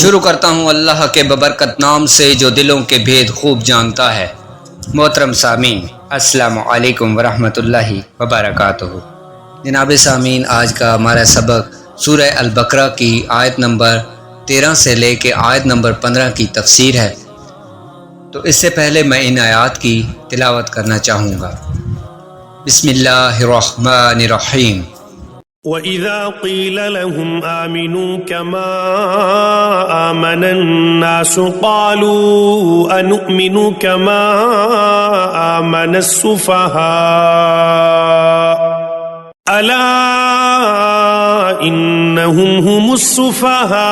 شروع کرتا ہوں اللہ کے ببرکت نام سے جو دلوں کے بھید خوب جانتا ہے۔ محترم سامعین، السلام علیکم ورحمۃ اللہ وبرکاتہ۔ جناب سامعین، آج کا ہمارا سبق سورہ البقرہ کی آیت نمبر 13 سے لے کے آیت نمبر 15 کی تفسیر ہے۔ تو اس سے پہلے میں ان آیات کی تلاوت کرنا چاہوں گا۔ بسم اللہ الرحمن الرحیم۔ وَإِذَا قِيلَ لَهُمْ آمِنُوا كَمَا آمَنَ النَّاسُ قَالُوا أَنُؤْمِنُ كَمَا آمَنَ السُّفَهَاءُ أَلَا إِنَّهُمْ هُمُ السُّفَهَاءُ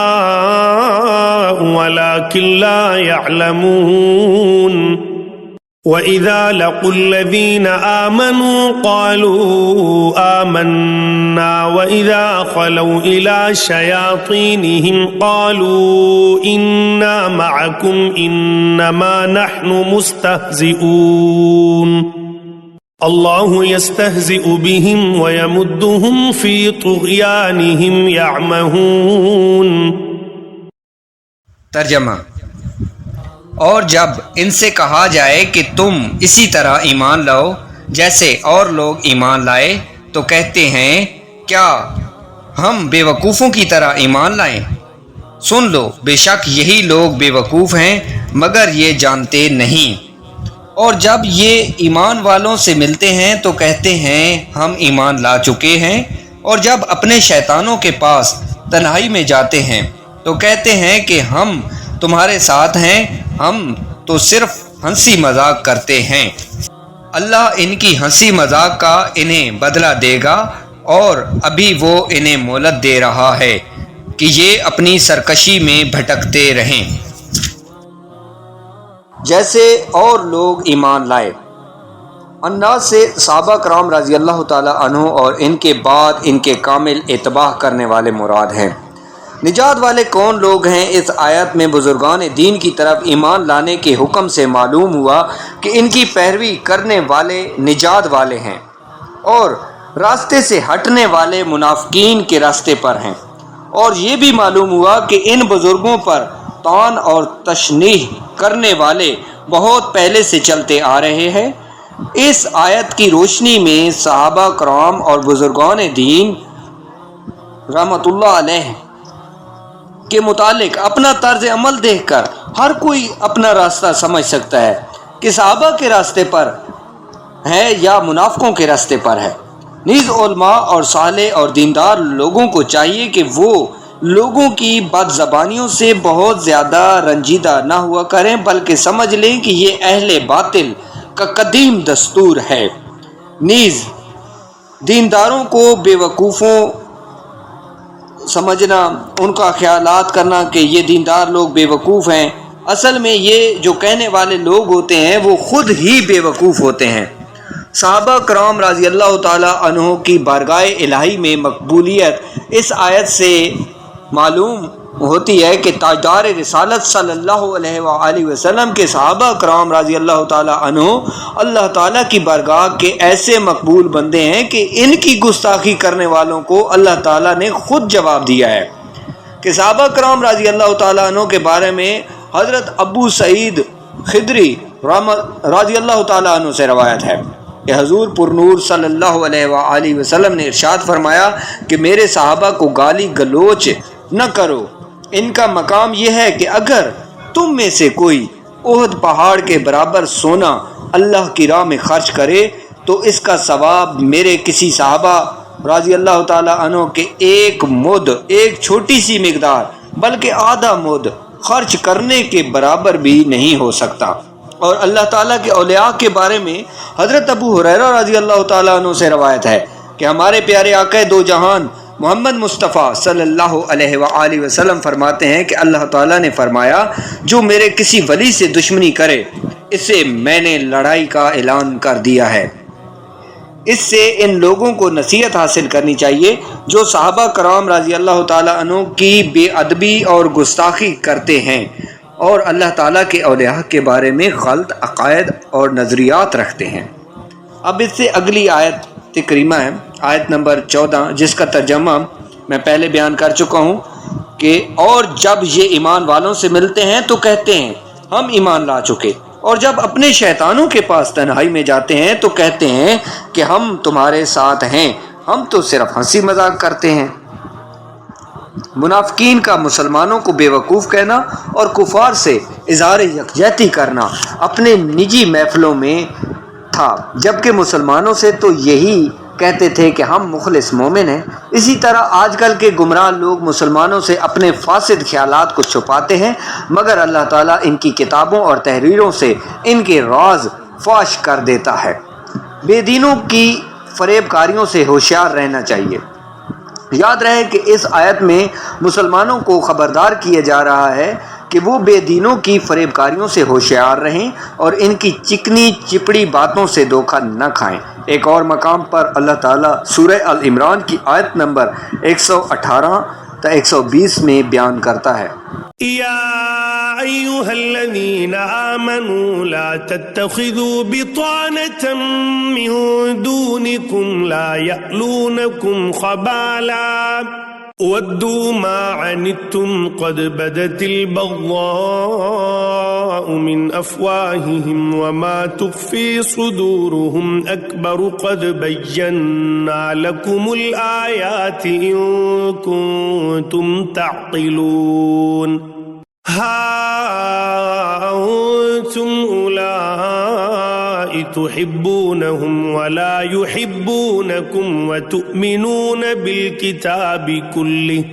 وَلَكِنْ لَا يَعْلَمُونَ وَإِذَا لَقُوا الَّذِينَ آمَنُوا قَالُوا آمَنَّا وَإِذَا خَلَوْا إِلَى شَيَاطِينِهِمْ قَالُوا إِنَّا مَعَكُمْ إِنَّمَا نَحْنُ مُسْتَهْزِئُونَ اللَّهُ يَسْتَهْزِئُ بِهِمْ وَيَمُدُّهُمْ فِي طُغْيَانِهِمْ يَعْمَهُونَ۔ ترجمہ۔ اور جب ان سے کہا جائے کہ تم اسی طرح ایمان لاؤ جیسے اور لوگ ایمان لائے تو کہتے ہیں کیا ہم بے وقوفوں کی طرح ایمان لائیں؟ سن لو، بے شک یہی لوگ بے وقوف ہیں مگر یہ جانتے نہیں۔ اور جب یہ ایمان والوں سے ملتے ہیں تو کہتے ہیں ہم ایمان لا چکے ہیں، اور جب اپنے شیطانوں کے پاس تنہائی میں جاتے ہیں تو کہتے ہیں کہ ہم تمہارے ساتھ ہیں، ہم تو صرف ہنسی مذاق کرتے ہیں۔ اللہ ان کی ہنسی مذاق کا انہیں بدلہ دے گا، اور ابھی وہ انہیں مہلت دے رہا ہے کہ یہ اپنی سرکشی میں بھٹکتے رہیں جیسے اور لوگ ایمان لائے۔ الناس سے صحابہ کرام رضی اللہ تعالی عنہ اور ان کے بعد ان کے کامل اتباع کرنے والے مراد ہیں۔ نجات والے کون لوگ ہیں؟ اس آیت میں بزرگان دین کی طرف ایمان لانے کے حکم سے معلوم ہوا کہ ان کی پیروی کرنے والے نجات والے ہیں، اور راستے سے ہٹنے والے منافقین کے راستے پر ہیں۔ اور یہ بھی معلوم ہوا کہ ان بزرگوں پر طعن اور تشنیع کرنے والے بہت پہلے سے چلتے آ رہے ہیں۔ اس آیت کی روشنی میں صحابہ کرام اور بزرگان دین رحمت اللہ علیہ کے متعلق اپنا طرز عمل دیکھ کر ہر کوئی اپنا راستہ سمجھ سکتا ہے کہ صحابہ کے راستے پر ہے یا منافقوں کے راستے پر ہے۔ نیز علماء اور صالح اور دیندار لوگوں کو چاہیے کہ وہ لوگوں کی بد زبانیوں سے بہت زیادہ رنجیدہ نہ ہوا کریں، بلکہ سمجھ لیں کہ یہ اہل باطل کا قدیم دستور ہے۔ نیز دینداروں کو بے وقوفوں سمجھنا، ان کا خیالات کرنا کہ یہ دیندار لوگ بے وقوف ہیں، اصل میں یہ جو کہنے والے لوگ ہوتے ہیں وہ خود ہی بے وقوف ہوتے ہیں۔ صحابہ کرام رضی اللہ تعالی عنہ کی بارگاہ الہی میں مقبولیت اس آیت سے معلوم ہوتی ہے کہ تاجدار رسالت صلی اللہ علیہ وآلہ وسلم کے صحابہ کرام رضی اللہ تعالی عنہ اللہ تعالیٰ کی بارگاہ کے ایسے مقبول بندے ہیں کہ ان کی گستاخی کرنے والوں کو اللہ تعالیٰ نے خود جواب دیا ہے کہ صحابہ کرام رضی اللہ تعالی عنہ کے بارے میں حضرت ابو سعید خدری رضی اللہ تعالی عنہ سے روایت ہے کہ حضور پرنور صلی اللہ علیہ وآلہ وسلم نے ارشاد فرمایا کہ میرے صحابہ کو گالی گلوچ نہ کرو، ان کا مقام یہ ہے کہ اگر تم میں سے کوئی احد پہاڑ کے برابر سونا اللہ کی راہ میں خرچ کرے تو اس کا ثواب میرے کسی صحابہ رضی اللہ تعالی عنہ کے ایک مد، ایک چھوٹی سی مقدار بلکہ آدھا مد خرچ کرنے کے برابر بھی نہیں ہو سکتا۔ اور اللہ تعالیٰ کے اولیاء کے بارے میں حضرت ابو ہریرہ رضی اللہ تعالیٰ عنہ سے روایت ہے کہ ہمارے پیارے آقا دو جہان محمد مصطفیٰ صلی اللہ علیہ وآلہ وسلم فرماتے ہیں کہ اللہ تعالیٰ نے فرمایا جو میرے کسی ولی سے دشمنی کرے اسے میں نے لڑائی کا اعلان کر دیا ہے۔ اس سے ان لوگوں کو نصیحت حاصل کرنی چاہیے جو صحابہ کرام رضی اللہ تعالیٰ عنہ کی بے ادبی اور گستاخی کرتے ہیں اور اللہ تعالیٰ کے اولیاء کے بارے میں غلط عقائد اور نظریات رکھتے ہیں۔ اب اس سے اگلی آیت کریمہ ہے، آیت نمبر 14، جس کا ترجمہ میں پہلے بیان کر چکا ہوں کہ اور جب یہ ایمان والوں سے ملتے ہیں تو کہتے ہیں ہم ایمان لا چکے، اور جب اپنے شیطانوں کے پاس تنہائی میں جاتے ہیں تو کہتے ہیں کہ ہم تمہارے ساتھ ہیں، ہم تو صرف ہنسی مذاق کرتے ہیں۔ منافقین کا مسلمانوں کو بے وقوف کہنا اور کفار سے اظہار یکجہتی کرنا اپنے نجی محفلوں میں تھا، جبکہ مسلمانوں سے تو یہی کہتے تھے کہ ہم مخلص مومن ہیں۔ اسی طرح آج کل کے گمراہ لوگ مسلمانوں سے اپنے فاسد خیالات کو چھپاتے ہیں، مگر اللہ تعالیٰ ان کی کتابوں اور تحریروں سے ان کے راز فاش کر دیتا ہے۔ بے دینوں کی فریب کاریوں سے ہوشیار رہنا چاہیے۔ یاد رہے کہ اس آیت میں مسلمانوں کو خبردار کیا جا رہا ہے کہ وہ بے دینوں کی فریب کاریوں سے ہوشیار رہیں اور ان کی چکنی چپڑی باتوں سے دھوکہ نہ کھائیں۔ ایک اور مقام پر اللہ تعالیٰ سورہ ال عمران کی آیت نمبر 118 تا 120 میں بیان کرتا ہے، یا ایہا الذین آمنوا لا تتخذوا بطانة من دونکم لا یألونکم خبالا ودوا ما عنتم قد بدت البغضاء من افواههم وما تخفي صدورهم اكبر قد بينا لكم الآيات ان كنتم تعقلون ها انتم اولئک تحبونهم ولا يحبونكم وتؤمنون بالكتاب كله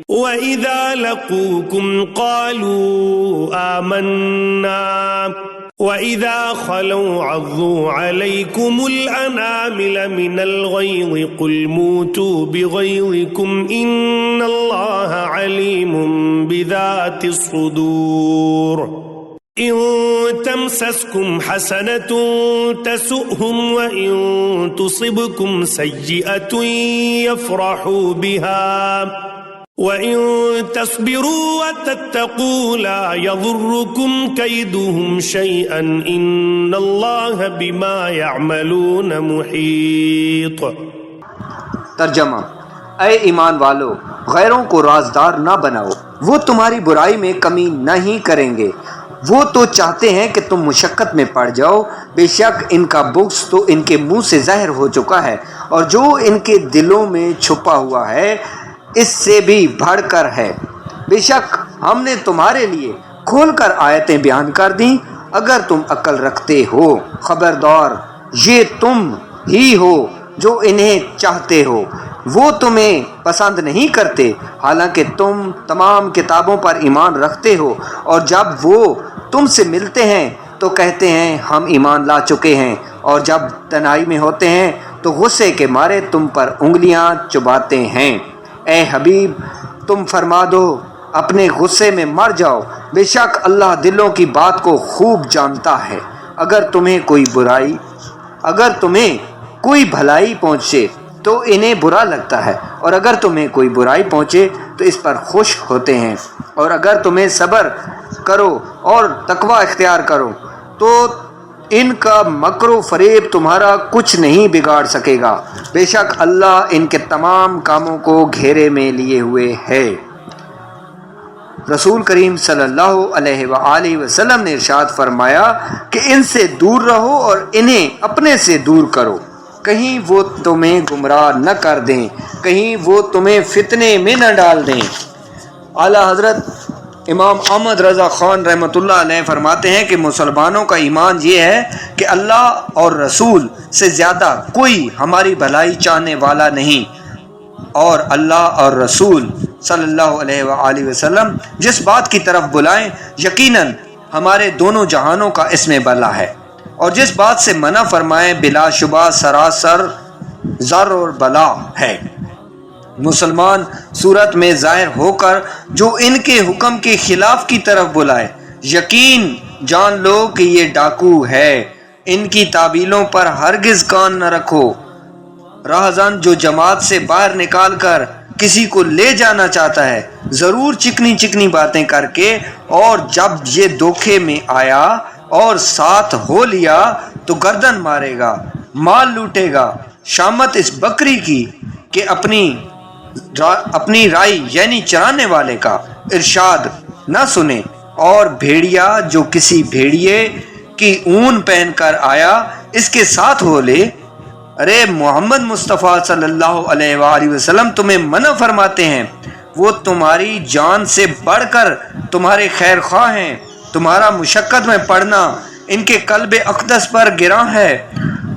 وإذا لقوكم قالوا آمنا وإذا خلوا عضوا عليكم الأنامل من الغيظ قل موتوا بغيظكم إن الله عليم بذات الصدور إن تمسسكم حسنة تسؤهم وإن تصبكم سيئة يفرحوا بها وإن تصبروا وتتقوا لا يضركم كيدهم شيئا إن الله بما يعملون محيط۔ ترجمہ، اے ایمان والو، غیروں کو رازدار نہ بناؤ، وہ تمہاری برائی میں کمی نہیں کریں گے، وہ تو چاہتے ہیں کہ تم مشقت میں پڑ جاؤ، بے شک ان کا بغض تو ان کے منہ سے ظاہر ہو چکا ہے، اور جو ان کے دلوں میں چھپا ہوا ہے اس سے بھی بڑھ کر ہے۔ بے شک ہم نے تمہارے لیے کھول کر آیتیں بیان کر دیں، اگر تم عقل رکھتے ہو۔ خبردار، یہ تم ہی ہو جو انہیں چاہتے ہو، وہ تمہیں پسند نہیں کرتے، حالانکہ تم تمام کتابوں پر ایمان رکھتے ہو، اور جب وہ تم سے ملتے ہیں تو کہتے ہیں ہم ایمان لا چکے ہیں، اور جب تنہائی میں ہوتے ہیں تو غصے کے مارے تم پر انگلیاں چباتے ہیں۔ اے حبیب، تم فرما دو اپنے غصے میں مر جاؤ، بے شک اللہ دلوں کی بات کو خوب جانتا ہے۔ اگر تمہیں کوئی بھلائی پہنچے تو انہیں برا لگتا ہے، اور اگر تمہیں کوئی برائی پہنچے تو اس پر خوش ہوتے ہیں، اور اگر تمہیں صبر کرو اور تقوی اختیار کرو تو ان کا مکر و فریب تمہارا کچھ نہیں بگاڑ سکے گا، بے شک اللہ ان کے تمام کاموں کو گھیرے میں لیے ہوئے ہے۔ رسول کریم صلی اللہ علیہ وآلہ وسلم نے ارشاد فرمایا کہ ان سے دور رہو اور انہیں اپنے سے دور کرو، کہیں وہ تمہیں گمراہ نہ کر دیں، کہیں وہ تمہیں فتنے میں نہ ڈال دیں۔ اعلیٰ حضرت امام احمد رضا خان رحمۃ اللہ علیہ فرماتے ہیں کہ مسلمانوں کا ایمان یہ ہے کہ اللہ اور رسول سے زیادہ کوئی ہماری بھلائی چاہنے والا نہیں، اور اللہ اور رسول صلی اللہ علیہ وآلہ وسلم جس بات کی طرف بلائیں یقیناً ہمارے دونوں جہانوں کا اس میں بھلا ہے، اور جس بات سے منع فرمائیں بلا شبہ سراسر ضر اور بلا ہے۔ مسلمان صورت میں ظاہر ہو کر جو ان کے حکم کے خلاف کی طرف بلائے، یقین جان لو کہ یہ ڈاکو ہے، ان کی تعویلوں پر ہرگز کان نہ رکھو۔ راہزن جو جماعت سے باہر نکال کر کسی کو لے جانا چاہتا ہے، ضرور چکنی چکنی باتیں کر کے، اور جب یہ دھوکے میں آیا اور ساتھ ہو لیا تو گردن مارے گا، مال لوٹے گا، شامت اس بکری کی کہ اپنی رائی یعنی چرانے والے کا ارشاد نہ سنے، اور بھیڑیا جو کسی بھیڑیے کی اون پہن کر آیا اس کے ساتھ ہو لے۔ ارے محمد مصطفیٰ صلی اللہ علیہ وآلہ وسلم تمہیں منع فرماتے ہیں، وہ تمہاری جان سے بڑھ کر تمہارے خیر خواہ ہیں، تمہارا مشقت میں پڑنا ان کے قلب اقدس پر گراں ہے،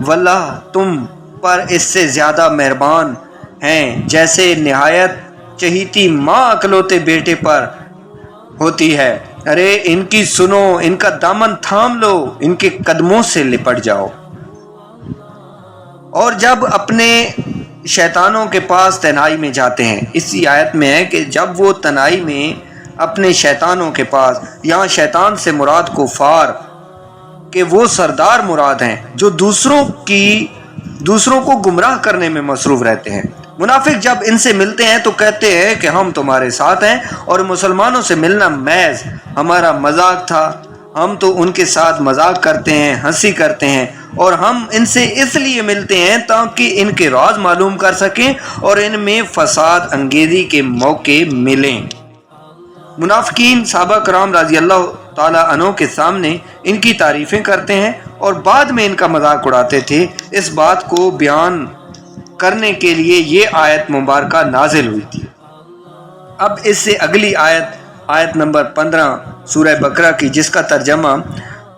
واللہ تم پر اس سے زیادہ مہربان ہیں جیسے نہایت چہیتی ماں اکلوتے بیٹے پر ہوتی ہے۔ ارے ان کی سنو، ان کا دامن تھام لو، ان کے قدموں سے لپٹ جاؤ۔ اور جب اپنے شیطانوں کے پاس تنہائی میں جاتے ہیں، اسی آیت میں ہے کہ جب وہ تنہائی میں اپنے شیطانوں کے پاس، یہاں شیطان سے مراد کفار کہ وہ سردار مراد ہیں جو دوسروں کو گمراہ کرنے میں مصروف رہتے ہیں۔ منافق جب ان سے ملتے ہیں تو کہتے ہیں کہ ہم تمہارے ساتھ ہیں، اور مسلمانوں سے ملنا محض ہمارا مذاق تھا، ہم تو ان کے ساتھ مذاق کرتے ہیں، ہنسی کرتے ہیں، اور ہم ان سے اس لیے ملتے ہیں تاکہ ان کے راز معلوم کر سکیں اور ان میں فساد انگیزی کے موقع ملیں۔ منافقین صحابہ کرام رضی اللہ تعالیٰ عنہ کے سامنے ان کی تعریفیں کرتے ہیں اور بعد میں ان کا مذاق اڑاتے تھے۔ اس بات کو بیان کرنے کے لیے یہ آیت مبارکہ نازل ہوئی تھی۔ اب اس سے اگلی آیت نمبر 15 سورہ بقرہ کی، جس کا ترجمہ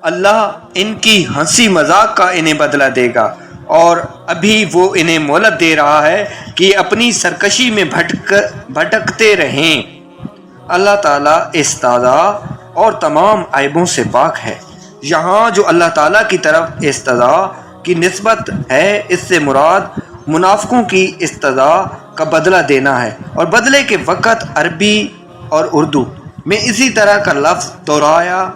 اللہ ان کی ہنسی مذاق کا انہیں بدلہ دے گا، اور ابھی وہ انہیں مہلت دے رہا ہے کہ اپنی سرکشی میں بھٹکتے رہیں۔ اللہ تعالیٰ استضاء اور تمام عیبوں سے پاک ہے۔ یہاں جو اللہ تعالیٰ کی طرف استضاء کی نسبت ہے، اس سے مراد منافقوں کی استضاء کا بدلہ دینا ہے، اور بدلے کے وقت عربی اور اردو میں اسی طرح کا لفظ دہرایا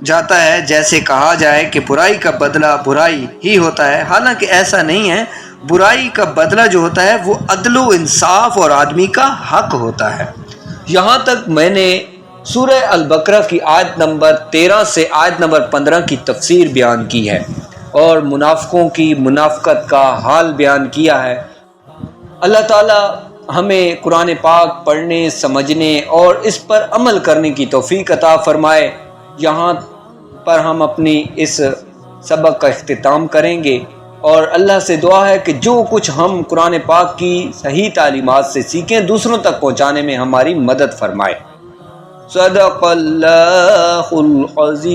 جاتا ہے جیسے کہا جائے کہ برائی کا بدلہ برائی ہی ہوتا ہے، حالانکہ ایسا نہیں ہے۔ برائی کا بدلہ جو ہوتا ہے وہ عدل و انصاف اور آدمی کا حق ہوتا ہے۔ یہاں تک میں نے سورہ البقرہ کی آیت نمبر 13 سے آیت نمبر 15 کی تفسیر بیان کی ہے اور منافقوں کی منافقت کا حال بیان کیا ہے۔ اللہ تعالیٰ ہمیں قرآن پاک پڑھنے، سمجھنے اور اس پر عمل کرنے کی توفیق عطا فرمائے۔ یہاں پر ہم اپنی اس سبق کا اختتام کریں گے، اور اللہ سے دعا ہے کہ جو کچھ ہم قرآن پاک کی صحیح تعلیمات سے سیکھیں دوسروں تک پہنچانے میں ہماری مدد فرمائے۔ صدق اللہ العظیم۔